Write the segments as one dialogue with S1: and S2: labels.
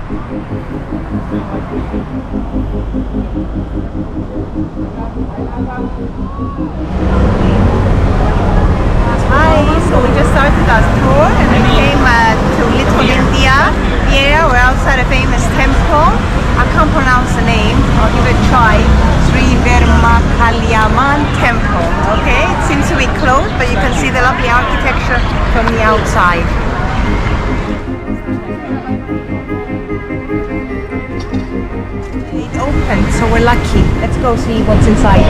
S1: Hi, so we just started our tour and we came to Little India, the area. We're outside a famous temple. I can't pronounce the name, I'll give it a try. Sri Vermakaliamman Temple, okay? It seems to be closed, but you can see the lovely architecture from the outside. It's open, so we're lucky. Let's go see what's inside.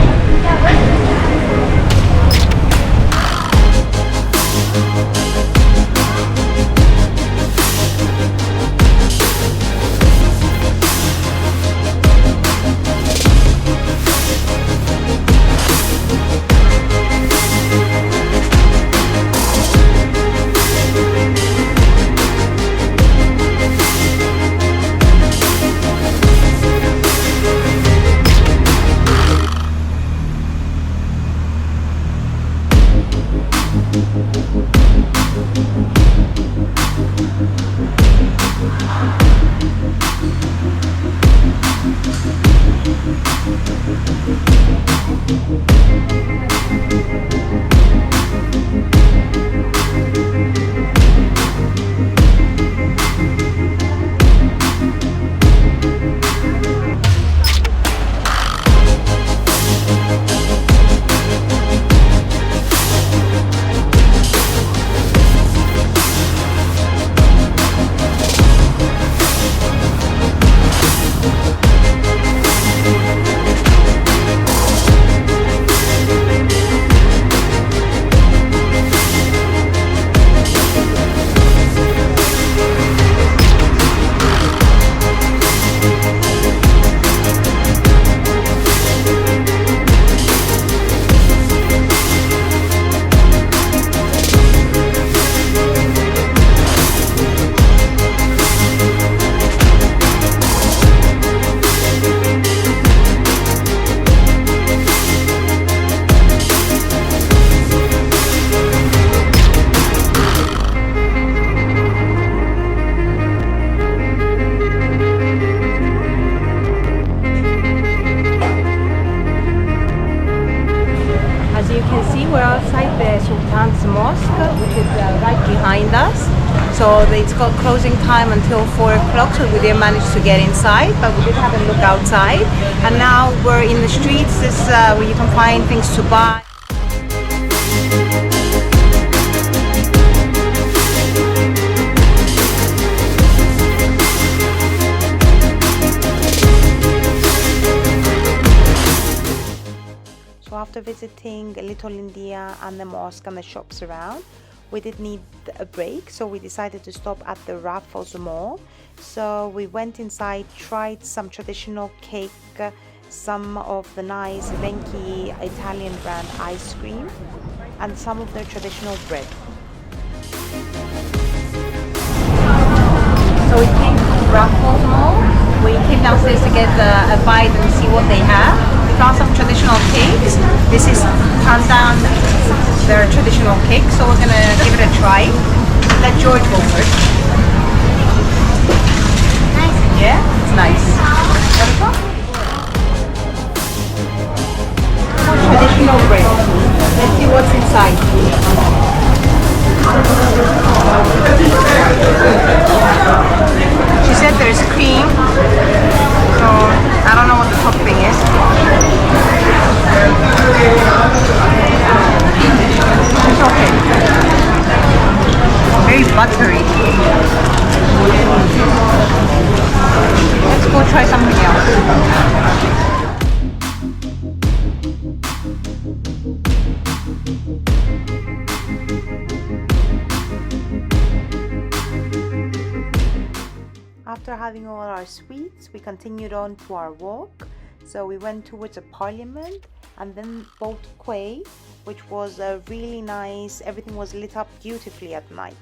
S1: We're outside the Sultan Mosque, which is right behind us. So it's got closing time until 4 o'clock, so we didn't manage to get inside, but we did have a look outside. And now we're in the streets. This where you can find things to buy. So after visiting Little India and the mosque and the shops around, we did need a break, so we decided to stop at the Raffles Mall. So we went inside, tried some traditional cake, some of the nice Venki Italian brand ice cream, and some of their traditional bread. So we came to Raffles Mall. We came downstairs to get a bite and see what they have. We found some traditional cakes. This is pandan, their traditional cake, so we're gonna give it a try. Let George go first. Nice. Yeah, it's nice. Traditional bread. Let's see what's inside. She said there's cream, so I don't know what the topping is. It's okay. Very buttery. Let's go try something else. After having all our sweets, we continued on to our walk. So we went towards a parliament and then boat Quay, which was really nice. Everything was lit up beautifully at night.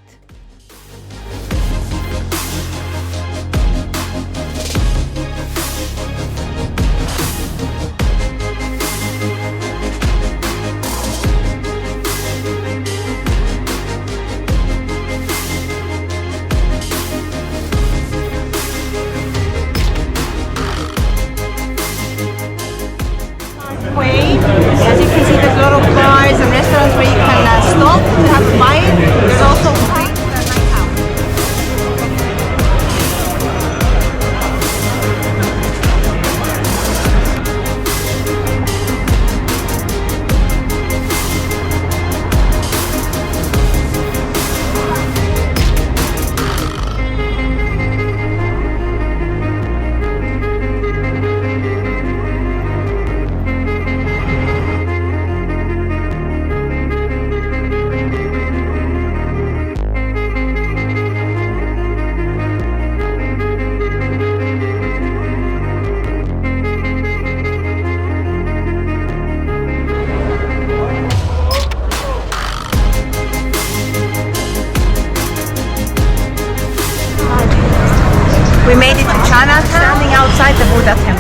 S1: restaurants where you can stop to have a bite. There's also drinks and night out. We made it to Chinatown, standing outside the Buddha Temple.